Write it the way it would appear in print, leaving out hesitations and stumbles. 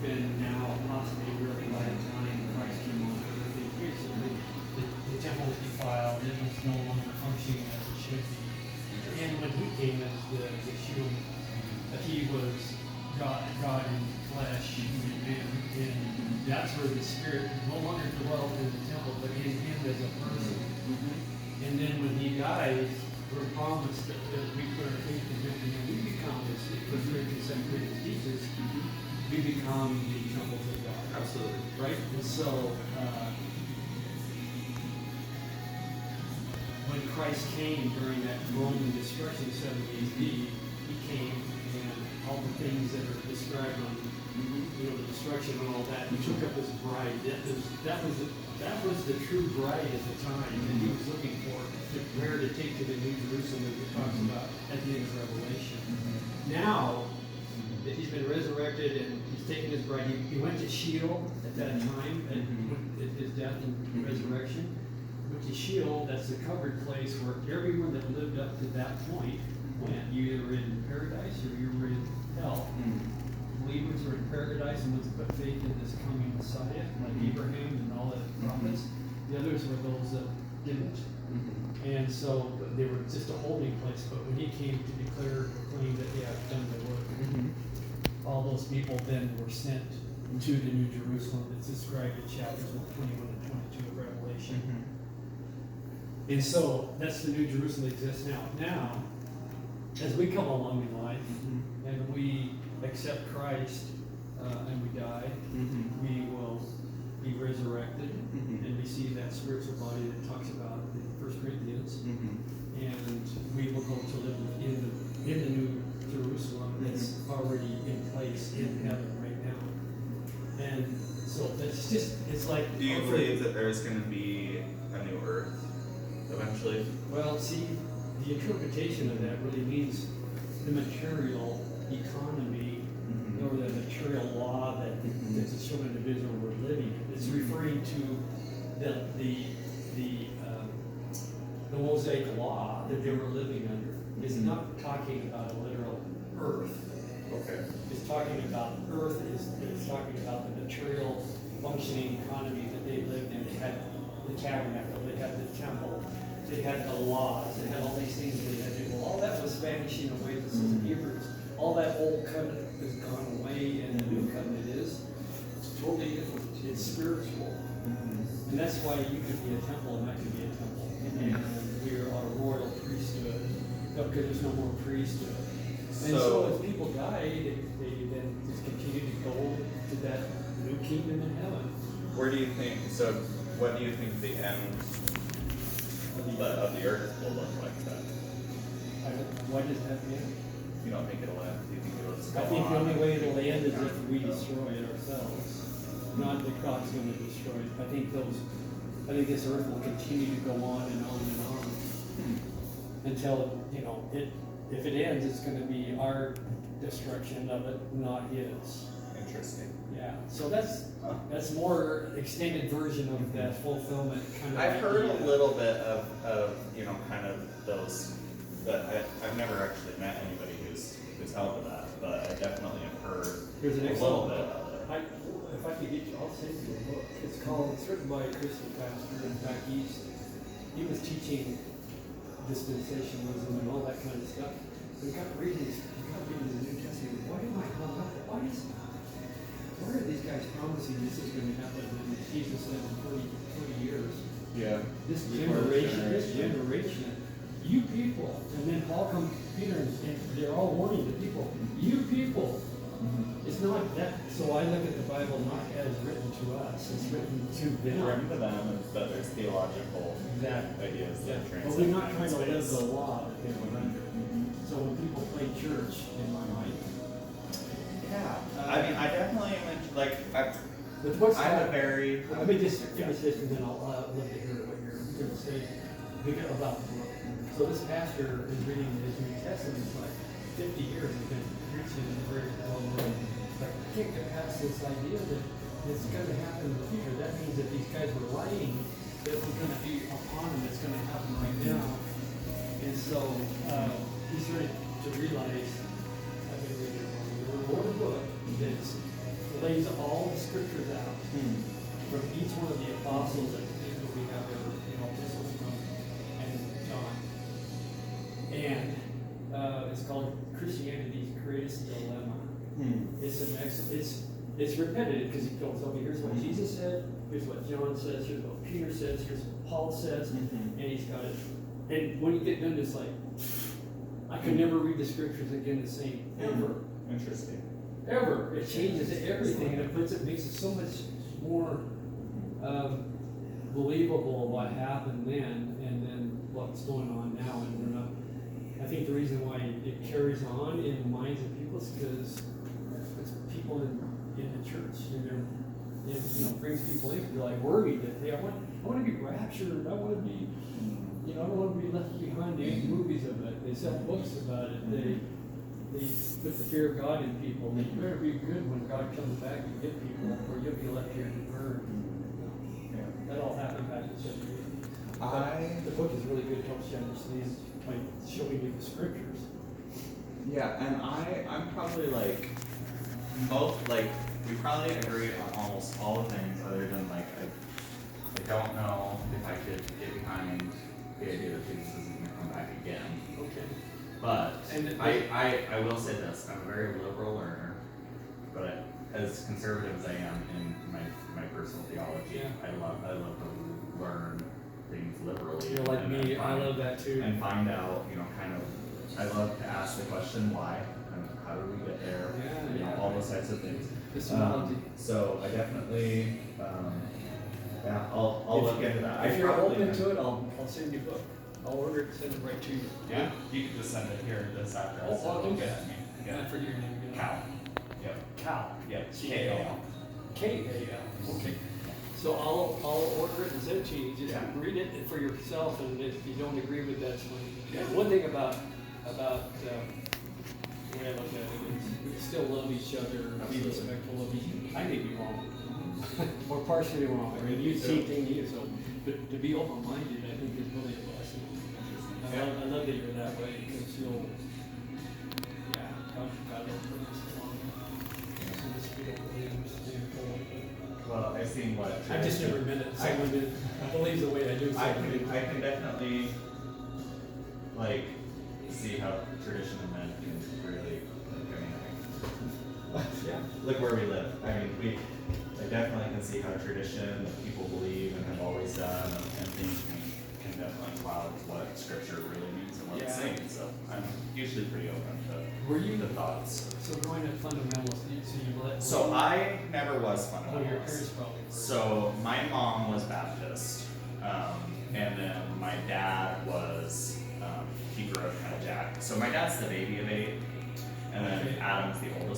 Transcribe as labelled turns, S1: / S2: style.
S1: been now apostate really by the time Christ came on earth. The temple was defiled, it was no longer functioning as it should be. And when he came as the shield, that he was God in flesh, and that's where the Spirit no longer dwelt in the temple, but in him as a person. And then when he dies, we're promised that we put our faith in him, and then we become, as Corinthians 2 Corinthians teaches, we become the temples of God.
S2: Absolutely.
S1: Right? And so, when Christ came during that Roman destruction, 70 AD, he came, and all the things that are described on, the destruction and all that, he took up his bride. That was the true bride at the time that he was looking for, where to take to the New Jerusalem, as it talks about at the end of Revelation. Now that he's been resurrected and he's taken his bride, he went to Sheol at that time, at his death and resurrection. Went to Sheol, that's the covered place where everyone that lived up to that point went. You either in paradise or you were in hell. Believers were in paradise and ones that put faith in this coming Messiah, like Abraham and all the prophets. The others were those that didn't. And so they were just a holding place. But when he came to proclaim that they have done the work, all those people then were sent to the New Jerusalem that's described in chapters 21 and 22 of Revelation. And so that's the New Jerusalem that exists now. Now, as we come along in life and we accept Christ and we die, we will be resurrected and receive that spiritual body that talks about in 1 Corinthians. And we will go to live in the New Jerusalem that's already in place in heaven right now. And so that's just, it's like...
S2: Do you believe that there's going to be a new earth eventually?
S1: Well, see, the interpretation of that really means the material economy or the material law that the children of Israel were living in. It's referring to the Mosaic law that they were living under. It's not talking about a literal earth.
S2: Okay.
S1: It's talking about earth, it's talking about the material functioning economy that they lived in. They had the tabernacle, they had the temple, they had the laws, they had all these things they had to do. Well, all that was vanishing away. This is in Hebrews. All that old covenant has gone away, and the new covenant is totally different. It's spiritual. And that's why you could be a temple and I could be a temple. And we are a royal priesthood, because there's no more priesthood. And so as people die, they then just continue to go to that new kingdom in heaven.
S2: Where do you think, so what do you think the end of the earth will look like then?
S1: Why does that mean?
S2: You don't think it'll end? Do you think it'll just go
S1: I think
S2: on?
S1: the only way it'll end is if we destroy it ourselves. Not that God's going to destroy it. I think this earth will continue to go on and on and on until, if it ends, it's going to be our destruction of it, not his.
S2: Interesting.
S1: Yeah. So that's more extended version of that fulfillment kind of.
S2: I've heard a little bit of kind of those, but I've never actually met anybody who's held to that, but I definitely have heard
S1: Here's an
S2: a little bit of it.
S1: If I could get you, I'll send you a book. It's written by a Christian pastor back east. He was teaching dispensationalism and all that kind of stuff. We got reading the New Testament. Why am I hung up? Why are these guys promising this is going to happen when Jesus said in 40 years?
S2: Yeah.
S1: This generation, you people, and then Paul comes, Peter, and they're all warning the people, you people. It's not that, so I look at the Bible not as written to us, it's written to them.
S2: Written to them, but there's theological ideas that
S1: But
S2: translate.
S1: we're not trying to live the law that they were under. So when people play church, in my mind,
S2: I mean, I definitely am
S1: I'm
S2: a very...
S1: Let me just finish this and then I'll love to hear what you're going to say about the book. So this pastor is reading his New Testament. It's like 50 years he's been preaching in the very well known. Like, I can't get past this idea that it's going to happen in the future. That means that these guys were lying, that it's going to be upon them. It's going to happen right now. And so he started to realize, I've been reading a book that's lays all the scriptures out from each one of the apostles that we have their epistles from, and John. And it's called Christianity's Greatest Dilemma. It's an excellent, it's repetitive because he tells, okay, here's what Jesus said, here's what John says, here's what Peter says, here's what Paul says, and he's got it. And when you get done, it's like, I could never read the scriptures again the same, ever.
S2: Interesting.
S1: Ever. It changes everything, and makes it so much more believable what happened then, and then what's going on now. And we're not. I think the reason why it carries on in the minds of people is because it's people in the church, and it brings people in. They're like worried that I want to be raptured. I want to be, I don't want to be left behind. They make movies of it. They sell books about it. They put the fear of God in people. You better be good when God comes back and get people, or you'll be left here to burn. That all happened back in 70. The book is really good. It helps you understand by showing you the scriptures.
S2: Yeah, and I'm probably like we probably agree on almost all the things, other than like I don't know if I could get behind the idea that Jesus isn't going to come back again.
S1: Okay.
S2: But I will say this: I'm a very liberal learner, but as conservative as I am in my personal theology, I love to learn things liberally.
S1: You're like me. I love that too.
S2: And find out, kind of. I love to ask the question why, and how did we get there? All those types of things. So I definitely, I'll look into that.
S1: If you're open to it, I'll send you a book. I'll order it and send it right to you.
S2: Yeah, you can just send it here this address.
S1: Okay.
S2: Yeah.
S1: I forget your name again.
S2: Cal. Yep.
S1: Cal.
S2: Yep.
S1: K-A-L. K-A-L. Okay. So I'll order it and send it to you. Just read it for yourself, and if you don't agree with that, one thing about the way I look at it is we can still love each other, be respectful of each other. I may be wrong, or partially wrong. I mean, you see things you so, but to be open-minded, I think is really a blessing. I love that you're that way, because God will put us along. So this people really understand fully.
S2: Well, I've seen what.
S1: I've just never met someone that believes the way I do.
S2: I can definitely see how tradition and men can really. Look where we live. I definitely can see how tradition, what people believe and have always done, and things can definitely cloud what Scripture really means and what it's saying. So I'm usually pretty open to the thoughts.
S1: So growing up fundamentalist,
S2: So I never was
S1: your
S2: fundamentalist.
S1: parents probably were.
S2: So my mom was Baptist, and then my dad was. He grew up kind of jacked. So my dad's the baby of 8, and then Adam's the oldest.